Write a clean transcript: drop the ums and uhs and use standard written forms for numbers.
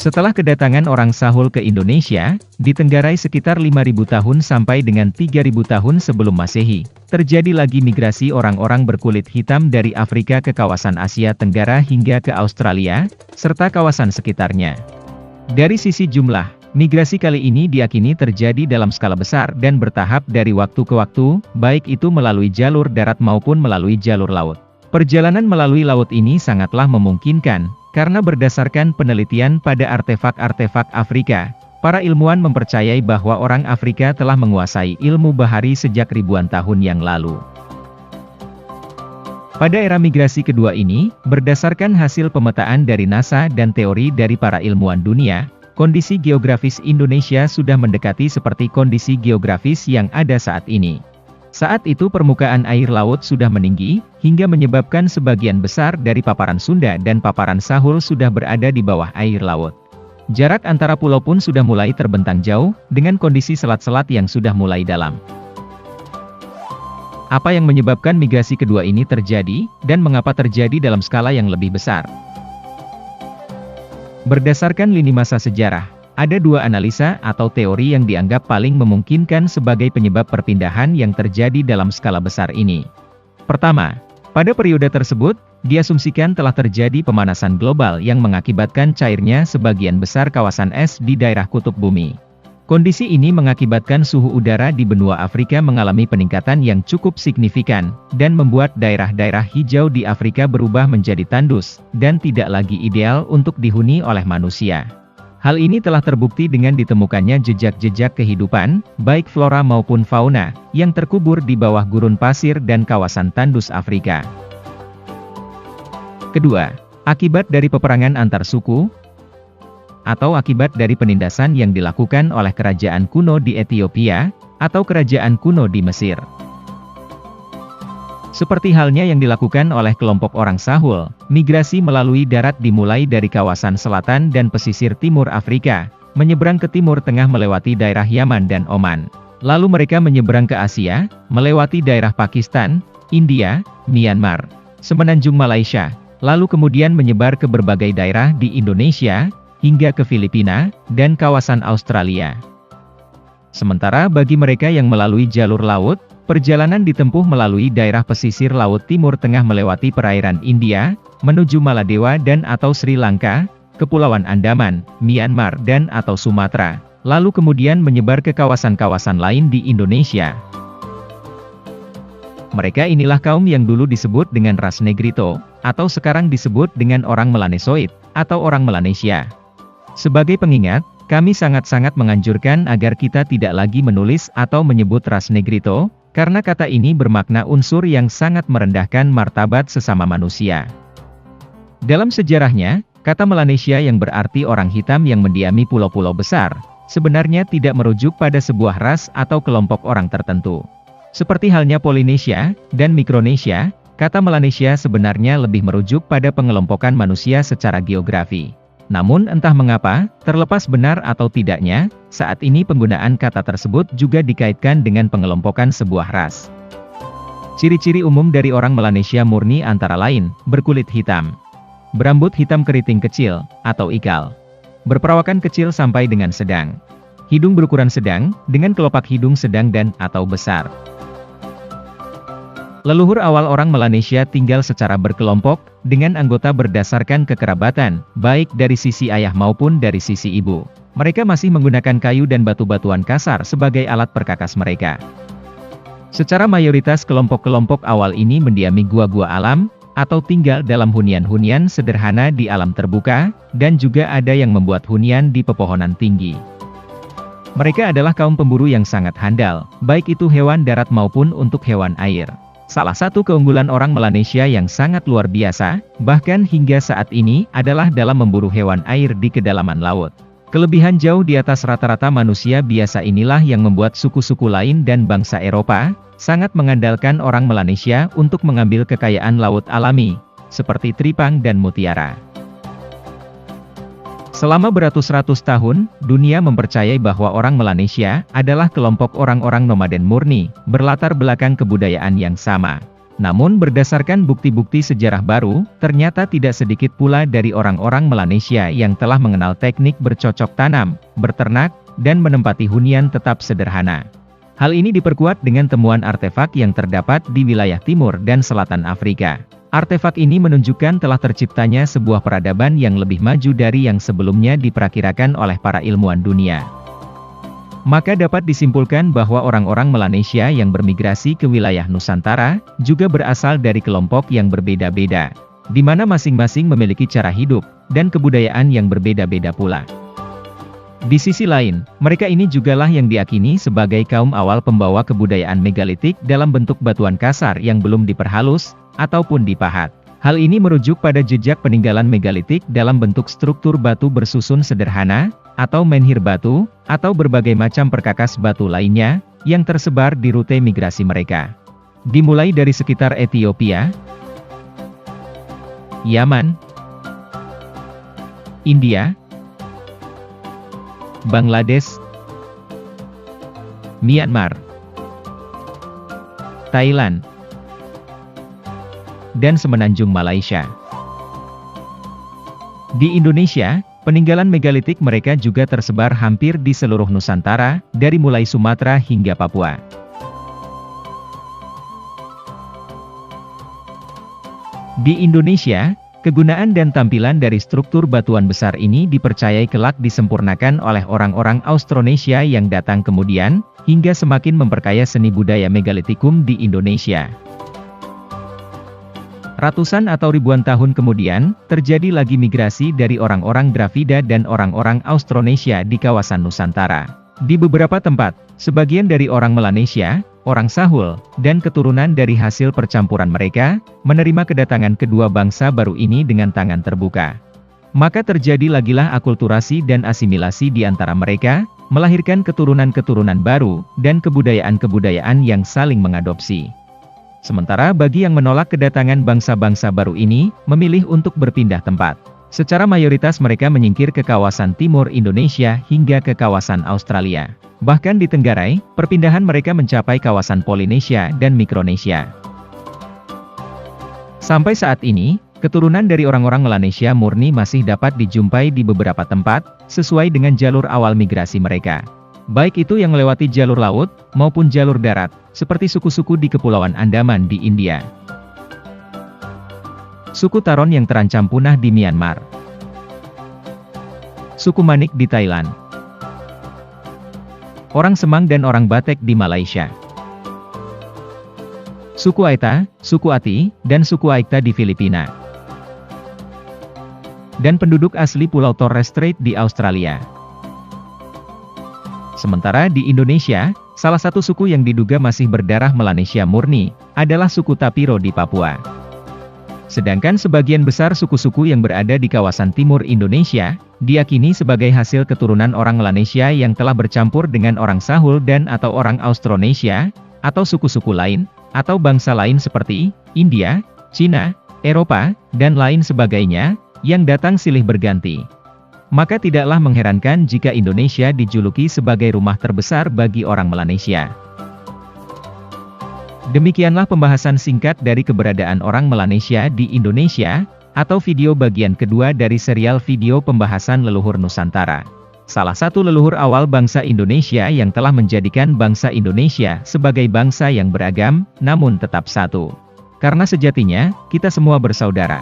Setelah kedatangan orang Sahul ke Indonesia, ditenggarai sekitar 5.000 tahun sampai dengan 3.000 tahun sebelum Masehi, terjadi lagi migrasi orang-orang berkulit hitam dari Afrika ke kawasan Asia Tenggara hingga ke Australia, serta kawasan sekitarnya. Dari sisi jumlah, migrasi kali ini diyakini terjadi dalam skala besar dan bertahap dari waktu ke waktu, baik itu melalui jalur darat maupun melalui jalur laut. Perjalanan melalui laut ini sangatlah memungkinkan, karena berdasarkan penelitian pada artefak-artefak Afrika, para ilmuwan mempercayai bahwa orang Afrika telah menguasai ilmu bahari sejak ribuan tahun yang lalu. Pada era migrasi kedua ini, berdasarkan hasil pemetaan dari NASA dan teori dari para ilmuwan dunia, kondisi geografis Indonesia sudah mendekati seperti kondisi geografis yang ada saat ini. Saat itu permukaan air laut sudah meninggi, hingga menyebabkan sebagian besar dari paparan Sunda dan paparan Sahul sudah berada di bawah air laut. Jarak antara pulau pun sudah mulai terbentang jauh, dengan kondisi selat-selat yang sudah mulai dalam. Apa yang menyebabkan migrasi kedua ini terjadi, dan mengapa terjadi dalam skala yang lebih besar? Berdasarkan lini masa sejarah, ada dua analisa atau teori yang dianggap paling memungkinkan sebagai penyebab perpindahan yang terjadi dalam skala besar ini. Pertama, pada periode tersebut, diasumsikan telah terjadi pemanasan global yang mengakibatkan cairnya sebagian besar kawasan es di daerah kutub bumi. Kondisi ini mengakibatkan suhu udara di benua Afrika mengalami peningkatan yang cukup signifikan, dan membuat daerah-daerah hijau di Afrika berubah menjadi tandus, dan tidak lagi ideal untuk dihuni oleh manusia. Hal ini telah terbukti dengan ditemukannya jejak-jejak kehidupan, baik flora maupun fauna, yang terkubur di bawah gurun pasir dan kawasan tandus Afrika. Kedua, akibat dari peperangan antar suku, atau akibat dari penindasan yang dilakukan oleh kerajaan kuno di Ethiopia, atau kerajaan kuno di Mesir. Seperti halnya yang dilakukan oleh kelompok orang Sahul, migrasi melalui darat dimulai dari kawasan selatan dan pesisir timur Afrika, menyeberang ke timur tengah melewati daerah Yaman dan Oman. Lalu mereka menyeberang ke Asia, melewati daerah Pakistan, India, Myanmar, semenanjung Malaysia, lalu kemudian menyebar ke berbagai daerah di Indonesia, hingga ke Filipina, dan kawasan Australia. Sementara bagi mereka yang melalui jalur laut, perjalanan ditempuh melalui daerah pesisir Laut Timur Tengah melewati perairan India, menuju Maladewa dan atau Sri Lanka, Kepulauan Andaman, Myanmar dan atau Sumatera, lalu kemudian menyebar ke kawasan-kawasan lain di Indonesia. Mereka inilah kaum yang dulu disebut dengan ras Negrito, atau sekarang disebut dengan orang Melanesoid, atau orang Melanesia. Sebagai pengingat, kami sangat-sangat menganjurkan agar kita tidak lagi menulis atau menyebut ras Negrito, karena kata ini bermakna unsur yang sangat merendahkan martabat sesama manusia. Dalam sejarahnya, kata Melanesia yang berarti orang hitam yang mendiami pulau-pulau besar, sebenarnya tidak merujuk pada sebuah ras atau kelompok orang tertentu. Seperti halnya Polinesia dan Mikronesia, kata Melanesia sebenarnya lebih merujuk pada pengelompokan manusia secara geografi. Namun entah mengapa, terlepas benar atau tidaknya, saat ini penggunaan kata tersebut juga dikaitkan dengan pengelompokan sebuah ras. Ciri-ciri umum dari orang Melanesia murni antara lain, berkulit hitam, berambut hitam keriting kecil, atau ikal, berperawakan kecil sampai dengan sedang, hidung berukuran sedang, dengan kelopak hidung sedang dan atau besar. Leluhur awal orang Melanesia tinggal secara berkelompok, dengan anggota berdasarkan kekerabatan, baik dari sisi ayah maupun dari sisi ibu. Mereka masih menggunakan kayu dan batu-batuan kasar sebagai alat perkakas mereka. Secara mayoritas kelompok-kelompok awal ini mendiami gua-gua alam, atau tinggal dalam hunian-hunian sederhana di alam terbuka, dan juga ada yang membuat hunian di pepohonan tinggi. Mereka adalah kaum pemburu yang sangat handal, baik itu hewan darat maupun untuk hewan air. Salah satu keunggulan orang Melanesia yang sangat luar biasa, bahkan hingga saat ini, adalah dalam memburu hewan air di kedalaman laut. Kelebihan jauh di atas rata-rata manusia biasa inilah yang membuat suku-suku lain dan bangsa Eropa, sangat mengandalkan orang Melanesia untuk mengambil kekayaan laut alami, seperti tripang dan mutiara. Selama beratus-ratus tahun, dunia mempercayai bahwa orang Melanesia adalah kelompok orang-orang nomaden murni, berlatar belakang kebudayaan yang sama. Namun berdasarkan bukti-bukti sejarah baru, ternyata tidak sedikit pula dari orang-orang Melanesia yang telah mengenal teknik bercocok tanam, berternak, dan menempati hunian tetap sederhana. Hal ini diperkuat dengan temuan artefak yang terdapat di wilayah timur dan selatan Afrika. Artefak ini menunjukkan telah terciptanya sebuah peradaban yang lebih maju dari yang sebelumnya diperkirakan oleh para ilmuwan dunia. Maka dapat disimpulkan bahwa orang-orang Melanesia yang bermigrasi ke wilayah Nusantara, juga berasal dari kelompok yang berbeda-beda, di mana masing-masing memiliki cara hidup, dan kebudayaan yang berbeda-beda pula. Di sisi lain, mereka ini jugalah yang diakini sebagai kaum awal pembawa kebudayaan megalitik dalam bentuk batuan kasar yang belum diperhalus, ataupun dipahat. Hal ini merujuk pada jejak peninggalan megalitik dalam bentuk struktur batu bersusun sederhana, atau menhir batu, atau berbagai macam perkakas batu lainnya, yang tersebar di rute migrasi mereka. Dimulai dari sekitar Ethiopia, Yaman, India, Bangladesh, Myanmar, Thailand, dan semenanjung Malaysia. Di Indonesia, peninggalan megalitik mereka juga tersebar hampir di seluruh Nusantara, dari mulai Sumatera hingga Papua. Di Indonesia, kegunaan dan tampilan dari struktur batuan besar ini dipercayai kelak disempurnakan oleh orang-orang Austronesia yang datang kemudian, hingga semakin memperkaya seni budaya megalitikum di Indonesia. Ratusan atau ribuan tahun kemudian, terjadi lagi migrasi dari orang-orang Dravida dan orang-orang Austronesia di kawasan Nusantara. Di beberapa tempat, sebagian dari orang Melanesia, orang Sahul, dan keturunan dari hasil percampuran mereka, menerima kedatangan kedua bangsa baru ini dengan tangan terbuka. Maka terjadi lagilah akulturasi dan asimilasi di antara mereka, melahirkan keturunan-keturunan baru, dan kebudayaan-kebudayaan yang saling mengadopsi. Sementara bagi yang menolak kedatangan bangsa-bangsa baru ini, memilih untuk berpindah tempat. Secara mayoritas mereka menyingkir ke kawasan timur Indonesia hingga ke kawasan Australia. Bahkan di Tenggarai, perpindahan mereka mencapai kawasan Polinesia dan Mikronesia. Sampai saat ini, keturunan dari orang-orang Melanesia murni masih dapat dijumpai di beberapa tempat, sesuai dengan jalur awal migrasi mereka. Baik itu yang melewati jalur laut, maupun jalur darat, seperti suku-suku di Kepulauan Andaman di India. Suku Taron yang terancam punah di Myanmar. Suku Manik di Thailand. Orang Semang dan orang Batek di Malaysia. Suku Aita, suku Ati, dan suku Aikta di Filipina. Dan penduduk asli Pulau Torres Strait di Australia. Sementara di Indonesia, salah satu suku yang diduga masih berdarah Melanesia murni, adalah suku Tapiro di Papua. Sedangkan sebagian besar suku-suku yang berada di kawasan timur Indonesia, diyakini sebagai hasil keturunan orang Melanesia yang telah bercampur dengan orang Sahul dan atau orang Austronesia, atau suku-suku lain, atau bangsa lain seperti India, Cina, Eropa, dan lain sebagainya, yang datang silih berganti. Maka tidaklah mengherankan jika Indonesia dijuluki sebagai rumah terbesar bagi orang Melanesia. Demikianlah pembahasan singkat dari keberadaan orang Melanesia di Indonesia, atau video bagian kedua dari serial video pembahasan leluhur Nusantara. Salah satu leluhur awal bangsa Indonesia yang telah menjadikan bangsa Indonesia sebagai bangsa yang beragam, namun tetap satu. Karena sejatinya, kita semua bersaudara.